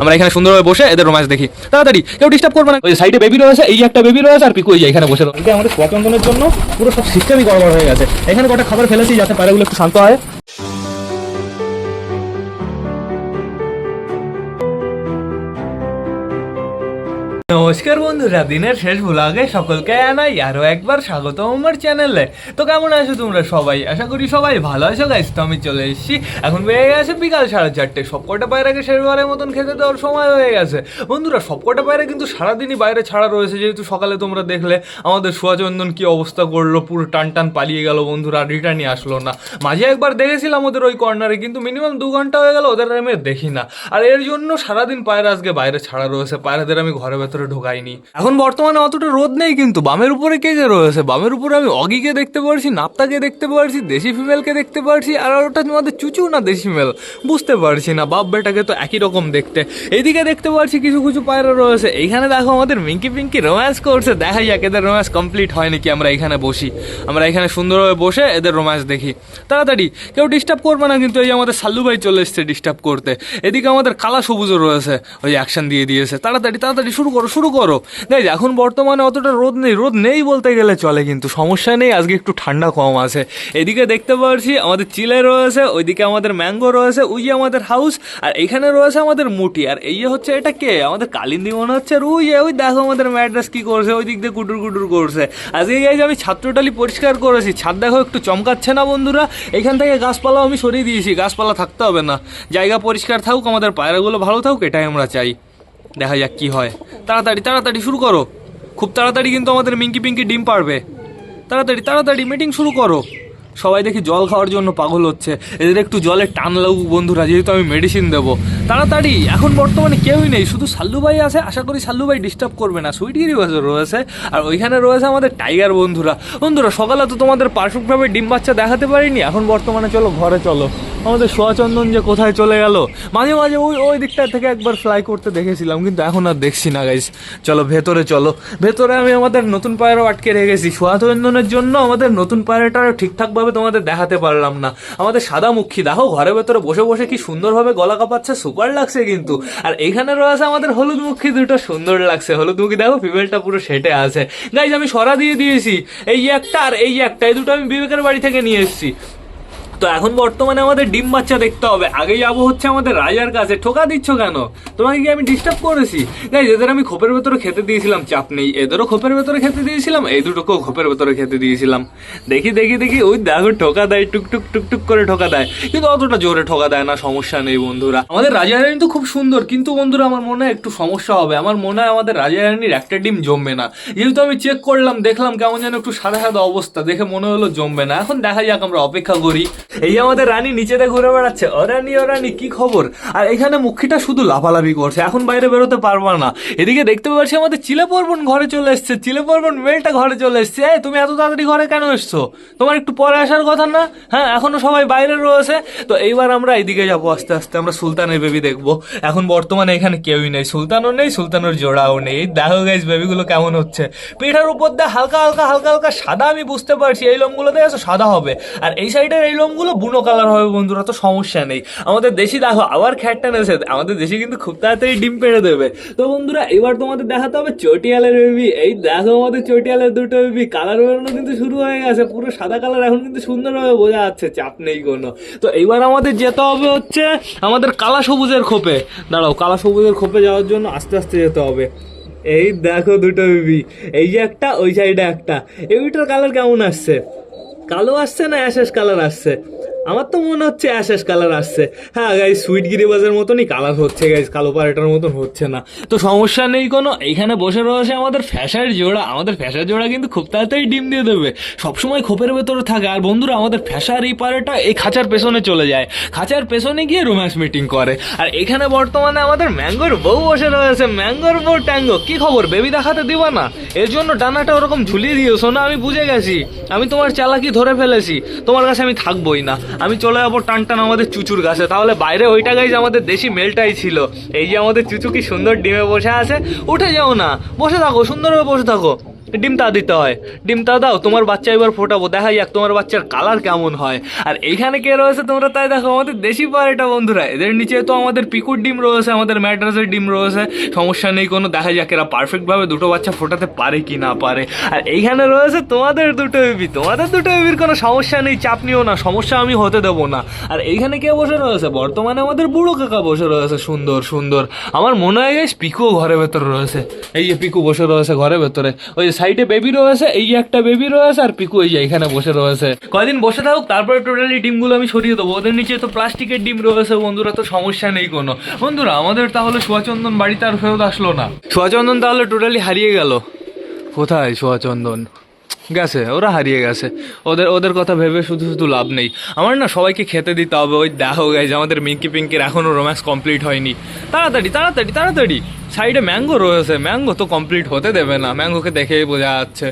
আমরা এখানে সুন্দরভাবে বসে এদের রোম্যান্স দেখি। তাড়াতাড়ি, কেউ ডিস্টার্ব করবে না। ওই সাইডে বেবি রয়েছে, এই একটা বেবি রয়েছে, আর পিকু এখানে বসে রয়েছে। আমাদের পছন্দের জন্য পুরো সব সিস্টেমই গড়বড় হয়ে গেছে। এখানে কটা খাবার ফেলেছি যাতে পায়রাগুলো একটু শান্ত হয়। নমস্কার বন্ধুরা, দিনের শেষ ভ্লগে সকলকে জানাই আরো একবার স্বাগত আমার চ্যানেলে। তো কেমন আছো তোমরা সবাই? আশা করি সবাই ভালো আছো গাইস। তো আমি চলে এসেছি, এখন বেড়ে গেছে বিকাল 4:30। সবকটা পায়রাকে শেষবারের মতন খেতে দেওয়ার সময় হয়ে গেছে। বন্ধুরা সবকটা পায়রা কিন্তু সারাদিনই বাইরে ছাড়া রয়েছে, যেহেতু সকালে তোমরা দেখলে আমাদের সুয়াচন্দন কি অবস্থা করলো, পুরো টান টান পালিয়ে গেল বন্ধুরা, আর রিটার্নই আসলো না। মাঝে একবার দেখেছিলাম ওদের ওই কর্নারে, কিন্তু মিনিমাম 2 ঘন্টা হয়ে গেল ওদের আমি দেখি না। আর এর জন্য সারাদিন পায়রা আজকে বাইরে ছাড়া রয়েছে, পায়রাদের আমি ঘরের ভেতরে ঢোকাইনি। এখন বর্তমানে অতটা রোদ নেই, কিন্তু বামের উপরে কে কে রয়েছে? বামের উপরে আমি অগিকে দেখতে পারছি, নাপ্তাকে দেখতে পারছি, দেশি ফিমেলকে দেখতে পারছি, আর ওটা তোমাদের চুচু না দেশি মেল বুঝতে পারছি না, বাপ বেটাকে তো একই রকম দেখতে। এইদিকে দেখতে পারছি কিছু কিছু পায়রা রয়েছে। এইখানে দেখো আমাদের মিঙ্কি পিঙ্কি রোম্যান্স করছে। দেখা যাক এদের রোম্যান্স কমপ্লিট হয় নাকি। আমরা এখানে বসি, আমরা এখানে সুন্দরভাবে বসে এদের রোম্যান্স দেখি। তাড়াতাড়ি, কেউ ডিস্টার্ব করবে না কিন্তু। এই আমাদের সাল্লু ভাই চলে এসছে ডিস্টার্ব করতে। এদিকে আমাদের কালা সবুজও রয়েছে, ওই অ্যাকশন দিয়ে দিয়েছে। তাড়াতাড়ি তাড়াতাড়ি শুরু করো শুরু করো গাইজ। এখন বর্তমানে অতটা রোদ নেই বলতে গেলে চলে, কিন্তু সমস্যা নেই, আজকে একটু ঠান্ডা কম আছে। এদিকে দেখতে পাচ্ছি আমাদের চিলে রয়েছে, ওইদিকে আমাদের ম্যাঙ্গো রয়েছে, ওই আমাদের হাউস, আর এখানে রয়েছে আমাদের মুটি। আর এই হচ্ছে এটা কে? আমাদের কালিন্দি মনে হচ্ছে। আর ওই দেখো আমাদের ম্যাড্রাস কি করছে, ওই দিক দিয়ে কুটুর কুটুর করছে। আজকে গাইজ আমি ছাত্রটালি পরিষ্কার করেছি, ছাদ দেখো একটু চমকাচ্ছে না বন্ধুরা? এখান থেকে গাছপালাও আমি সরিয়ে দিয়েছি, গাছপালা থাকতে হবে না, জায়গা পরিষ্কার থাকুক, আমাদের পায়রাগুলো ভালো থাকুক, এটাই আমরা চাই। দেখা যাক কি হয়। তাড়াতাড়ি তাড়াতাড়ি শুরু করো, খুব তাড়াতাড়ি কিন্তু আমাদের মিঙ্কি পিঙ্কি ডিম পারবে। তাড়াতাড়ি তাড়াতাড়ি মিটিং শুরু করো। সবাই দেখি জল খাওয়ার জন্য পাগল হচ্ছে, এদের একটু জলের টান লাগুক বন্ধুরা, যেহেতু আমি মেডিসিন দেবো। তাড়াতাড়ি, এখন বর্তমানে কেউই নেই, শুধু সাল্লু ভাই আছে। আশা করি সাল্লু ভাই ডিস্টার্ব করবে না। সুইটগিরি রয়েছে, আর ওইখানে রয়েছে আমাদের টাইগার বন্ধুরা। সকালে তো তোমাদের পারফেক্টভাবে ডিম বাচ্চা দেখাতে পারিনি। এখন বর্তমানে চলো ঘরে চলো। আমাদের সোয়াচন্দন যে কোথায় চলে গেল, মাঝে মাঝে ওই দিকটা থেকে একবার ফ্লাই করতে দেখেছিলাম, কিন্তু এখন আর দেখছি না গাইস। চলো ভেতরে চলো, ভেতরে আমি আমাদের নতুন পায়রাও আটকে রেখেছি। সোয়াচন্দনের জন্য আমাদের নতুন পায়রাটা ঠিকঠাকভাবে তোমাদের দেখাতে পারলাম না। আমাদের সাদা মুখী দেখো ঘরের ভেতরে বসে বসে কি সুন্দরভাবে গলা কাঁপাচ্ছে, সুপার লাগছে কিন্তু। আর এখানে রয়েছে আমাদের হলুদ মুখী, দুটো সুন্দর লাগছে। হলুদ মুখী দেখো ফিমেলটা পুরো সেটে আছে গাইস। আমি সরা দিয়ে দিয়েছি, এই একটা আর এই একটা, এই দুটো আমি বিবেকের বাড়ি থেকে নিয়ে এসেছি। তো এখন বর্তমানে আমাদের ডিম বাচ্চা দেখতে হবে। আগে যাবো হচ্ছে আমাদের রাজার কাছে। ঠোকা দিচ্ছ কেন? তোমাকে কি আমি ডিস্টার্ব করেছি? গাইস এদের আমি খোপের ভেতরে খেতে দিয়েছিলাম, চাপ নেই। এদেরও খোপের ভেতরে খেতে দিয়েছিলাম, এই দুটোকেও খোপের ভেতরে খেতে দিয়েছিলাম। দেখি দেখি দেখি, ওই দেখো ঠোকা দেয়, টুকটুক টুকটুক করে ঠোকা দেয়, কিন্তু অতটা জোরে ঠোকা দেয় না, সমস্যা নেই বন্ধুরা। আমাদের রাজা রানী তো খুব সুন্দর, কিন্তু বন্ধুরা আমার মনে হয় একটু সমস্যা হবে। আমার মনে হয় আমাদের রাজা রানীর একটা ডিম জমবে না। যেহেতু আমি চেক করলাম, দেখলাম কেমন যেন একটু সাদা সাদা অবস্থা, দেখে মনে হলো জমবে না। এখন দেখা যাক, আমরা অপেক্ষা করি। এই আমাদের রানী নিচেতে ঘুরে বেড়াচ্ছে। ও রানী কি খবর? আর এখানে মুখীটা শুধু লাফালাফি করছে, এখন বাইরে বেরোতে পারবা না। এদিকে দেখতে পাচ্ছি আমাদের চিলে পর্বন ঘরে চলে এসছে, চিলে পর্বন মেলটা ঘরে চলে এসছে। তুমি এত তাড়াতাড়ি ঘরে কেন এসছো? তোমার একটু পরে আসার কথা না? হ্যাঁ, এখনো সবাই বাইরে রয়েছে। তো এইবার আমরা এইদিকে যাবো আস্তে আস্তে, আমরা সুলতানের বেবি দেখবো। এখন বর্তমানে এখানে কেউই নেই, সুলতানও নেই, সুলতানের জোড়াও নেই। দেখো গাইস বেবিগুলো কেমন হচ্ছে। পিঠার উপর দিয়ে হালকা হালকা হালকা হালকা সাদা, আমি বুঝতে পারছি এই লোমগুলো দেখেছো সাদা হবে, আর এই সাইডের এই লোমগুলো বুনো কালার হবে বন্ধুরা। তো সমস্যা নেই। আমাদের দেশি দেখো আবার খ্যাটটা নেছে, আমাদের দেশি কিন্তু খুব তাড়াতাড়ি ডিম পেড়ে দেবে। তো বন্ধুরা এবার তোমাদের দেখাতে হবে চটিয়ালের বেবি। এই দেখো আমাদের চটিয়ালের দুটো বেবি, কালার বেরোনো কিন্তু শুরু হয়ে গেছে, পুরো সাদা কালার এখন কিন্তু সুন্দরভাবে বোঝা যাচ্ছে, চাপ নেই কোনো। তো এইবার আমাদের যেতে হবে হচ্ছে আমাদের কালা সবুজের খোপে। দাঁড়াও, কালা সবুজের খোপে যাওয়ার জন্য আস্তে আস্তে যেতে হবে। এই দেখো দুটো বেবি, এই যে একটা, ওই সাইডে একটা। এই বেবিটার কালার কেমন আসছে? কালো আসছে না অ্যাশেস কালার আসছে? আমার তো মনে হচ্ছে অ্যাশেস কালার আসছে। হ্যাঁ গাইস, সুইট গিরিবাজের মতনই কালার হচ্ছে গাইস, কালো পাড়াটার মতন হচ্ছে না। তো সমস্যা নেই কোনো। এইখানে বসে রয়েছে আমাদের ফ্যাশার জোড়া। আমাদের ফ্যাশার জোড়া কিন্তু খুব তাড়াতাড়ি ডিম দিয়ে দেবে, সবসময় খোপের ভেতরে থাকে। আর বন্ধুরা আমাদের ফ্যাশার এই পাড়াটা এই খাঁচার পেছনে চলে যায়, খাঁচার পেছনে গিয়ে রোম্যান্স মিটিং করে। আর এখানে বর্তমানে আমাদের ম্যাঙ্গোর বউ বসে রয়েছে। ম্যাঙ্গোর বউ ট্যাঙ্গো, কি খবর? বেবি দেখাতে দিবা না? এর জন্য ডানাটা ওরকম ঝুলিয়ে দিয়েছো না? আমি বুঝে গেছি, আমি তোমার চালাকি ধরে ফেলেছি। তোমার কাছে আমি থাকবোই না, আমি চলে যাবো টান টান আমাদের চুচুর কাছে। তাহলে বাইরে ওইটা গাইজ আমাদের দেশি মেলটাই ছিল। এই যে আমাদের চুচু কি সুন্দর ডিমে বসে আছে। উঠে যাও না, বসে থাকো, সুন্দরভাবে বসে থাকো। ডিমটা দিতে হয়, ডিমটা দাও, তোমার বাচ্চা এবার ফোটাবো, দেখা যাক তোমার বাচ্চার কালার কেমন হয়। আর এইখানে কে রয়েছে তোমরা তাই দেখো, আমাদের দেশি পায়রাটা বন্ধুরা। এদের নিচে তো আমাদের পিকুর ডিম রয়েছে, আমাদের ম্যাড্রাসের ডিম রয়েছে, সমস্যা নেই কোনো। দেখা যাক এরা পারফেক্টভাবে দুটো বাচ্চা ফোটাতে পারে কি না পারে। আর এইখানে রয়েছে তোমাদের দুটো বেবি, তোমাদের দুটো বেবির কোনো সমস্যা নেই, চাপ নিও না, সমস্যা আমি হতে দেবো না। আর এইখানে কে বসে রয়েছে, বর্তমানে আমাদের বুড়ো কাকা বসে রয়েছে, সুন্দর সুন্দর। আমার মনে হয় গাইস পিকুও ঘরের ভেতরে রয়েছে, এই যে পিকু বসে রয়েছে ঘরের ভেতরে, ওই যে সাইডে বেবি রয়েছে, এই যে একটা বেবি রয়েছে, আর পিকু এই যে এখানে বসে রয়েছে। কয়দিন বসে থাকুক, তারপরে টোটালি ডিমগুলো আমি সরিয়ে দেবো। ওদের নিচে তো প্লাস্টিকের ডিম রয়েছে বন্ধুরা, তো সমস্যা নেই কোনো। বন্ধুরা আমাদের তাহলে সুয়াচন্দন বাড়িতে আর ফেরত আসলো না, সুয়াচন্দন তাহলে টোটালি হারিয়ে গেল। কোথায় সুয়াচন্দন গেছে? ওরা হারিয়ে গেছে, ওদের ওদের কথা ভেবে শুধু শুধু লাভ নেই। আমার না সবাইকে খেতে দিতে হবে। ওই দেখো গাইজ আমাদের মিঙ্কি পিঙ্কির এখনও রোম্যান্স কমপ্লিট হয়নি। তাড়াতাড়ি তাড়াতাড়ি তাড়াতাড়ি, সাইডে ম্যাঙ্গো রয়েছে, ম্যাঙ্গো তো কমপ্লিট হতে দেবে না, ম্যাঙ্গোকে দেখেই বোঝা যাচ্ছে।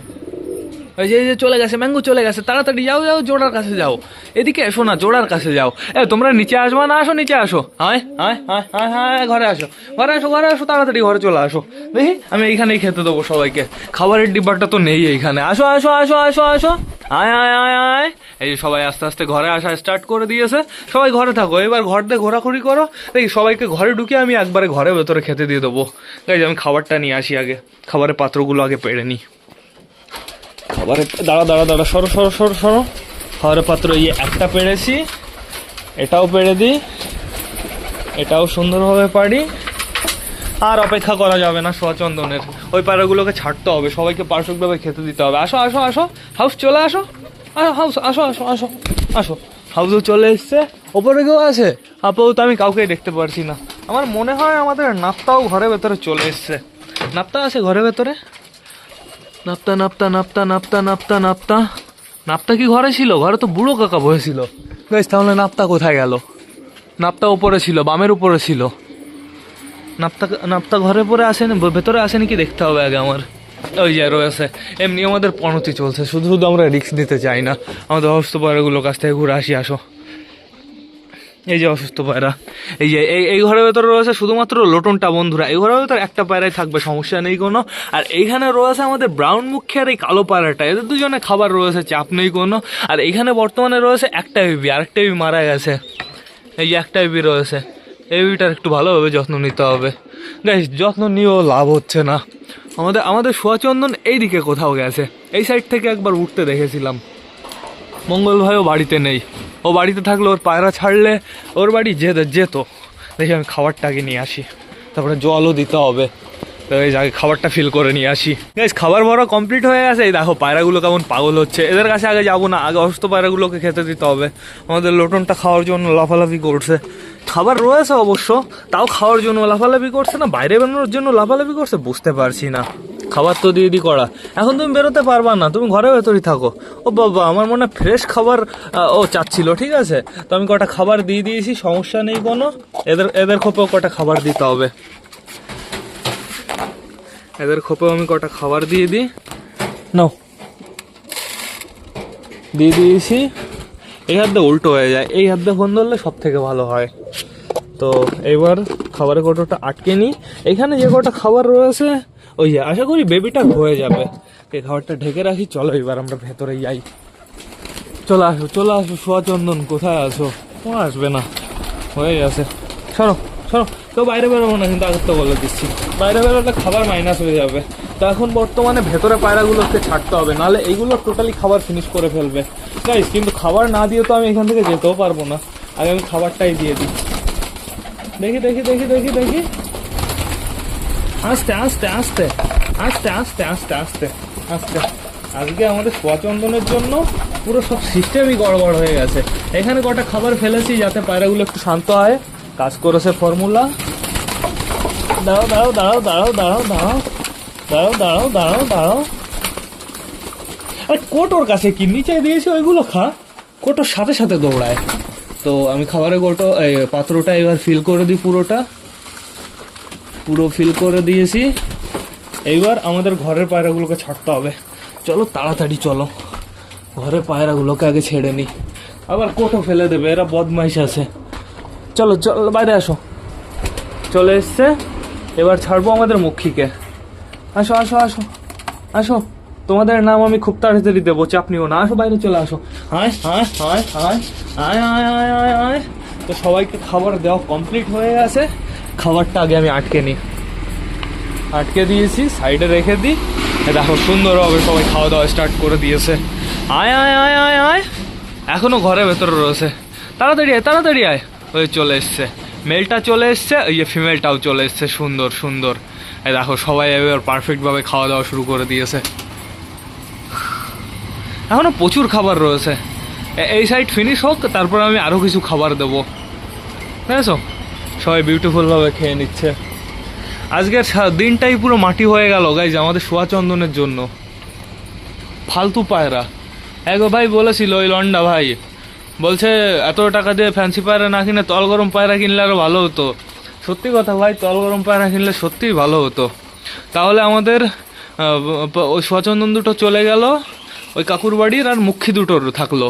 ওই যে চলে গেছে, ম্যাঙ্গো চলে গেছে, তাড়াতাড়ি যাও যাও, জোড়ার কাছে যাও, এদিকে এসো না, জোড়ার কাছে যাও। তোমরা নিচে আসবা না? আসো নিচে আসো, হায় হায় হায় হায় হায়, ঘরে আসো ঘরে আসো ঘরে আসো, তাড়াতাড়ি ঘরে চলে আসো। দেখি আমি এইখানেই খেতে দেবো সবাইকে, খাবারের ডিব্বাটা তো নেই এইখানে। আসো আসো আসো আসো আসো, আয় আয় আয় আয়। এই যে সবাই আস্তে আস্তে ঘরে আসা স্টার্ট করে দিয়েছে, সবাই ঘরে থাকো, এবার ঘর দিয়ে ঘোরাঘুরি করো। দেখি সবাইকে ঘরে ঢুকিয়ে আমি একবারে ঘরের ভেতরে খেতে দিয়ে দেবো। গাইজ আমি খাবারটা নিয়ে আসি আগে, খাবারের পাত্রগুলো আগে পেড়ে নিই। খাবারে দাঁড়া দাঁড়া দাঁড়া, সরো সরো সরো সরো, খাবারের পাত্র ইয়ে একটা পেড়েছি, এটাও পেড়ে দিই, এটাও সুন্দরভাবে পারি। আর অপেক্ষা করা যাবে না সুয়াচন্দনের, ওই পায়রাগুলোকে ছাড়তে হবে, সবাইকে পারফেক্টভাবে খেতে দিতে হবে। আসো আসো আসো, হাউস চলে আসো, হাউস আসো আসো আসো আসো, হাউসও চলে এসছে। ওপরে কেউ আছে? আপাতত আমি কাউকেই দেখতে পারছি না। আমার মনে হয় আমাদের নাপ্তাও ঘরের ভেতরে চলে এসছে। নাপ্তা আছে ঘরের ভেতরে? নাপ্তা নাপ্তা নাপ্তা নাপ্তা নাপ্তা নাপ্তা, নাপ্তা কি ঘরে ছিল? ঘরে তো বুড়ো কাকা বসেছিল। গাইস তাহলে নাপ্তা কোথায় গেল? নাপ্তা উপরে ছিল, বামের উপরে ছিল। নাপ্তা নাপ্তা ঘরে পরে আসেনি, ভেতরে আসেনি কি দেখতে হবে আগে আমার। ওই যে রয়েছে। এমনি আমাদের পনতি চলছে, শুধু শুধু আমরা রিস্ক নিতে চাই না। আমাদের অসুস্থ পায়রাগুলোর কাছ থেকে ঘুরে আসি, আসো। এই যে অসুস্থ পায়রা, এই যে এই ঘরের ভেতরে রয়েছে শুধুমাত্র লোটনটা বন্ধুরা। এই ঘরের ভেতরে একটা পায়রাই থাকবে, সমস্যা নেই কোনো। আর এইখানে রয়েছে আমাদের ব্রাউন মুখী আর এই কালো পায়রাটা, এদের দুজনে খাবার রয়েছে, চাপ নেই কোনো। আর এইখানে বর্তমানে রয়েছে একটা বেবি, আরেকটা বেবি মারা গেছে। এই যে একটা বেবি রয়েছে, এই বেবিটার একটু ভালোভাবে যত্ন নিতে হবে। গাইস যত্ন নিয়েও লাভ হচ্ছে না। আমাদের সুয়াচন্দন এইদিকে কোথাও গেছে, এই সাইড থেকে একবার উঠতে দেখেছিলাম। মঙ্গল ভাইও বাড়িতে নেই, ও বাড়িতে থাকলে ওর পায়রা ছাড়লে ওর বাড়ি যেত। দেখি আমি খাবারটা আগে নিয়ে আসি, তারপরে জলও দিতে হবে। তো এই আগে খাবারটা ফিল করে নিয়ে আসি। গাইস খাবার ভরা কমপ্লিট হয়ে গেছে। এই দেখো পায়রাগুলো কেমন পাগল হচ্ছে, এদের কাছে আগে যাবো না, আগে অসুস্থ পায়রাগুলোকে খেতে দিতে হবে। আমাদের লোটনটা খাওয়ার জন্য লাফালাফি করছে, খাবার রয়েছে অবশ্য, তাও খাওয়ার জন্য লাফালাফি করছে না বাইরে বেরোনোর জন্য লাফালাফি করছে, বুঝতে পারছি না। খাবার তো দিয়ে করা, এখন তুমি বেরোতে পারবা না, তুমি ঘরের ভেতরই থাকো। ও বাবা, আমার মনে হয় ফ্রেশ খাবার ও চাচ্ছিল, ঠিক আছে। তো আমি কটা খাবার দিয়ে দিয়েছি, সমস্যা নেই কোনো। এদের খোপেও কটা খাবার দিতে হবে, এদের খোপেও আমি কটা খাবার দিয়ে দিই। নাও, দিয়ে দিয়েছি। এই হাত দিয়ে উল্টো হয়ে যায়, এই হাত দিয়ে ফোন ধরলে সব থেকে ভালো হয়। তো এবার খাবারের কৌটোটা আটকে নিই। এখানে যে কটা খাবার রয়েছে, ওই যে আশা করি বেবিটা হয়ে যাবে। এই খাবারটা ঢেকে রাখি, চলো এবার আমরা ভেতরে যাই। চলে আসো চলে আসো, সুয়াচন্দন কোথায় আসো? ও আসবে না, হয়ে গেছে। সরো সরো, কেউ বাইরে বেরোবো না কিন্তু, আগের তো বলে দিচ্ছি, বাইরে বেরোলে খাবার মাইনাস হয়ে যাবে। তো এখন বর্তমানে ভেতরে পায়রাগুলোকে ছাড়তে হবে, নাহলে এইগুলো টোটালি খাবার ফিনিশ করে ফেলবে গাইস। কিন্তু খাবার না দিয়ে তো আমি এখান থেকে যেতেও পারবো না, আগে আমি খাবারটাই দিয়ে দিই। দেখি দেখি দেখি দেখি দেখি, আস্তে আস্তে আস্তে আস্তে আস্তে আস্তে আস্তে আস্তে। আজকে আমাদের সুয়াচন্দনের জন্য পুরো সব সিস্টেমই গড়বড় হয়ে গেছে। এখানে কটা খাবার ফেলেছি যাতে পায়রাগুলো একটু শান্ত হয়, কাজ করেছে ফর্মুলা। দাঁড়াও দাঁড়াও দাঁড়াও দাঁড়াও দাঁড়াও দাঁড়াও দাঁড়াও দাঁড়াও দাঁড়াও দাঁড়াও। আরে কোটোর কাছে কি নিচে দিয়েছি, ওইগুলো খা। কোটোর সাথে সাথে দৌড়ায়। তো আমি খাবারের পাত্রটা এবার ফিল করে দিই, পুরো ফিল করে দিয়েছি। এইবার আমাদের ঘরের পায়রাগুলোকে ছাড়তে হবে। চলো তাড়াতাড়ি চলো, ঘরের পায়রাগুলোকে আগে ছেড়ে নিই, আবার কোটো ফেলে দেবে, এরা বদমাইশ আছে। চলো চলো বাইরে আসো, চলে এসছে। এবার ছাড়বো আমাদের মক্ষীকে। আসো আসো আসো আসো তোমাদের নাম আমি খুব তাড়াতাড়ি দেবো, চাপ নিও না। আসো বাইরে চলে আসো। আয় আয় আয় আয় আয় আয় আয় আয় আয়। তো সবাইকে খাবার দেওয়া কমপ্লিট হয়ে গেছে। খাবারটা আগে আমি আটকে দিয়েছি, সাইডে রেখে দিই। দেখো সুন্দরভাবে সবাই খাওয়া দাওয়া স্টার্ট করে দিয়েছে। আয় আয় আয় আয় আয়, এখনো ঘরের ভেতরে রয়েছে। তাড়াতাড়ি আয় তাড়াতাড়ি আয়। ওই চলে এসছে, মেলটা চলে এসছে, ওই যে ফিমেলটাও চলে এসছে। সুন্দর সুন্দর। এই দেখো সবাই এবার পারফেক্টভাবে খাওয়া দাওয়া শুরু করে দিয়েছে। এখনো প্রচুর খাবার রয়েছে। এই সাইড ফিনিশ হোক, তারপর আমি আরও কিছু খাবার দেবো। বুঝেছো, সবাই বিউটিফুলভাবে খেয়ে নিচ্ছে। আজকের দিনটাই পুরো মাটি হয়ে গেল গাইজ আমাদের সোয়াচন্দনের জন্য। ফালতু পায়রা। একবার ভাই বলেছিল, ওই লন্ডা ভাই বলছে এত টাকা দিয়ে ফ্যান্সি পায়রা না কিনে তল গরম পায়রা কিনলে আরও ভালো হতো। সত্যি কথা ভাই, তল গরম পায়রা কিনলে সত্যিই ভালো হতো। তাহলে আমাদের ওই সোয়াচন্দন দুটো চলে গেল ওই কাকুর বাড়ির, আর মুখী দুটোর থাকলো।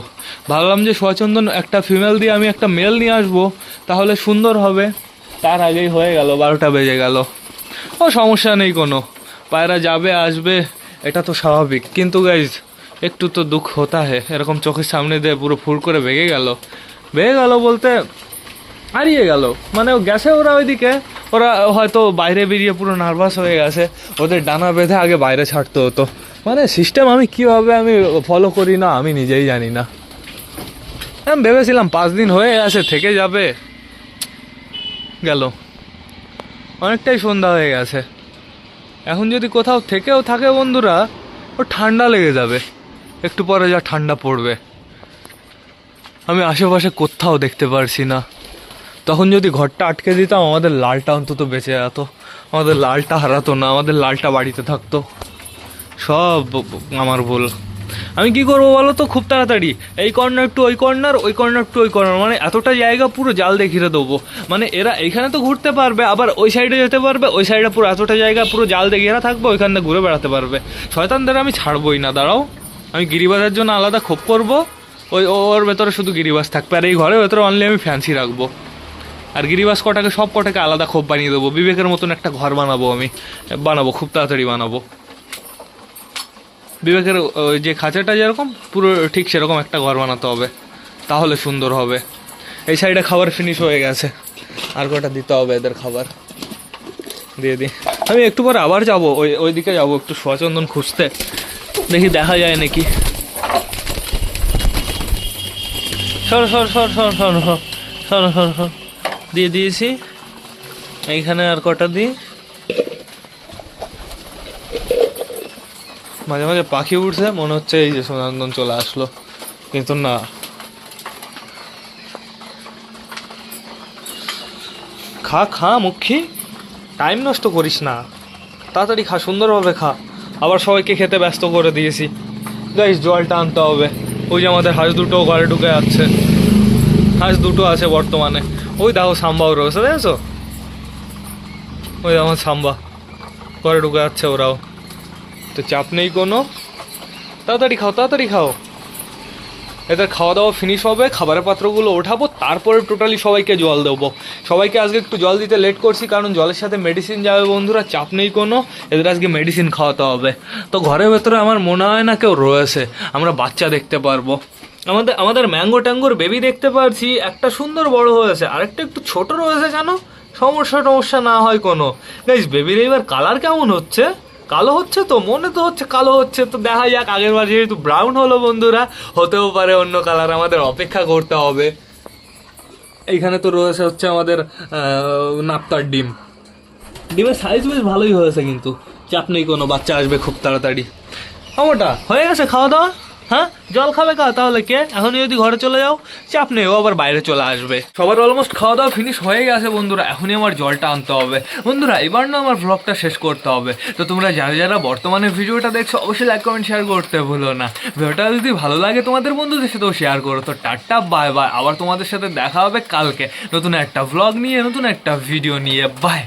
ভাবলাম যে সোয়াচন্দন একটা ফিমেল দিয়ে আমি একটা মেল নিয়ে আসবো, তাহলে সুন্দর হবে। তার আগেই হয়ে গেল, 12টা বেজে গেল। ও সমস্যা নেই কোনো, পায়রা যাবে আসবে, এটা তো স্বাভাবিক। কিন্তু গাইজ একটু তো দুঃখ হতা হে। এরকম চোখের সামনে দিয়ে পুরো ফুল করে ভেঙে গেল বলতে হারিয়ে গেল। মানে গেছে ওরা ওইদিকে, ওরা হয়তো বাইরে বেরিয়ে পুরো নার্ভাস হয়ে গেছে। ওদের ডানা বেঁধে আগে বাইরে ছাড়তে হতো। মানে সিস্টেম আমি কীভাবে আমি ফলো করি না আমি নিজেই জানি না। আমি ভেবেছিলাম 5 দিন হয়ে গেছে, থেকে যাবে, গেল। অনেকটাই সন্ধ্যা হয়ে গেছে। এখন যদি কোথাও থেকেও থাকে বন্ধুরা, ও ঠান্ডা লেগে যাবে। একটু পরে যা ঠান্ডা পড়বে, আমি আশেপাশে কোথাও দেখতে পারছি না। তখন যদি ঘরটা আটকে দিতাম, আমাদের লালটা অন্তত বেঁচে যেত। আমাদের লালটা হারাতো না, আমাদের লালটা বাড়িতে থাকতো। সব আমার ভুল। আমি কি করবো বলো তো, খুব তাড়াতাড়ি এই কর্নার টু ওই কর্নার, ওই কর্নার টু ওই কর্নার, মানে এতটা জায়গা পুরো জাল দিয়ে ঘিরে দেবো। মানে এরা এইখানে তো ঘুরতে পারবে, আবার ওই সাইডে যেতে পারবে। ওই সাইডে পুরো এতটা জায়গা পুরো জাল দিয়ে ঘেরা থাকবে, ওইখানে ঘুরে বেড়াতে পারবে। শয়তানদের আমি ছাড়বই না। দাঁড়াও, আমি গিরিবাজের জন্য আলাদা খোপ করবো। ওর ভেতরে শুধু গিরিবাজ থাকবে, আর এই ঘরের ভেতরে অনলি আমি ফ্যান্সি রাখবো। আর গিরিবাজ সব কটাকে আলাদা খোপ বানিয়ে দেবো। বিবেকের মতন একটা ঘর বানাবো খুব তাড়াতাড়ি বানাবো। বিবেকের ওই যে খাঁচাটা যেরকম, পুরো ঠিক সেরকম একটা ঘর বানাতে হবে, তাহলে সুন্দর হবে। এই সাইডে খাবার ফিনিশ হয়ে গেছে, আর কটা দিতে হবে এদের খাবার। দিয়ে দিই। আমি একটু পরে আবার যাবো, ওই দিকে যাবো একটু সোয়াচন্দন খুঁজতে, দেখি দেখা যায় নাকি। সর দিয়ে দিয়েছি। এইখানে আর কটা দিই। মাঝে মাঝে পাখি উঠছে, মনে হচ্ছে এই যে সোনান্দন চলে আসলো, কিন্তু না। খা মুখী, টাইম নষ্ট করিস না, তাড়াতাড়ি খা, সুন্দরভাবে খা। আবার সবাইকে খেতে ব্যস্ত করে দিয়েছি। গাইস জলটা আনতে হবে। ওই যে আমাদের হাঁস দুটো ঘরে ঢুকে যাচ্ছে। হাঁস দুটো আছে বর্তমানে। ওই দেখো সাম্বাও রয়েছে, দেখেছো? ওই আমার সাম্বা ঘরে ঢুকে যাচ্ছে ওরাও। তো চাপ নেই কোনো, তাড়াতাড়ি খাও। এদের খাওয়া দাওয়া ফিনিশ হবে, খাবারের পাত্রগুলো ওঠাবো, তারপরে টোটালি সবাইকে জল দেবো। সবাইকে আজকে একটু জল দিতে লেট করছি, কারণ জলের সাথে মেডিসিন যাবে বন্ধুরা। চাপ নেই কোনো, এদের আজকে মেডিসিন খাওয়াতে হবে। তো ঘরের ভেতরে আমার মনে হয় না কেউ রয়েছে, আমরা বাচ্চা দেখতে পারবো। আমাদের ম্যাঙ্গো ট্যাঙ্গোর বেবি দেখতে পারছি, একটা সুন্দর বড় হয়েছে, আরেকটা একটু ছোট রয়েছে। জানো, সমস্যা না হয় কোনো। গাইস বেবির এবার কালার কেমন হচ্ছে? কালো হচ্ছে তো, মনে তো হচ্ছে কালো হচ্ছে। তো দেখা যাক, আগের বার যেহেতু ব্রাউন হলো বন্ধুরা, হতেও পারে অন্য কালার, আমাদের অপেক্ষা করতে হবে। এইখানে তো রয়েছে হচ্ছে আমাদের নাপ্তার ডিমের সাইজ বেশ ভালোই হয়েছে, কিন্তু চাপ নেই কোনো, বাচ্চা আসবে খুব তাড়াতাড়ি। আমারটা হয়ে গেছে খাওয়া দাওয়া। হ্যাঁ, জল খাবে তাহলে কে? এখনই যদি ঘরে চলে যাও, চাপ নেই, ও আবার বাইরে চলে আসবে। সবার অলমোস্ট খাওয়া দাওয়া ফিনিশ হয়ে গেছে বন্ধুরা। এখনই আমার জলটা আনতে হবে বন্ধুরা। এবার না আমার ব্লগটা শেষ করতে হবে। তো তোমরা যারা বর্তমানে ভিডিওটা দেখছো, অবশ্যই লাইক কমেন্ট শেয়ার করতে ভুলো না। ভিডিওটা যদি ভালো লাগে তোমাদের বন্ধুদের সাথেও শেয়ার করো। তো টাটা, বাই বাই। আবার তোমাদের সাথে দেখা হবে কালকে নতুন একটা ব্লগ নিয়ে, নতুন একটা ভিডিও নিয়ে। বাই।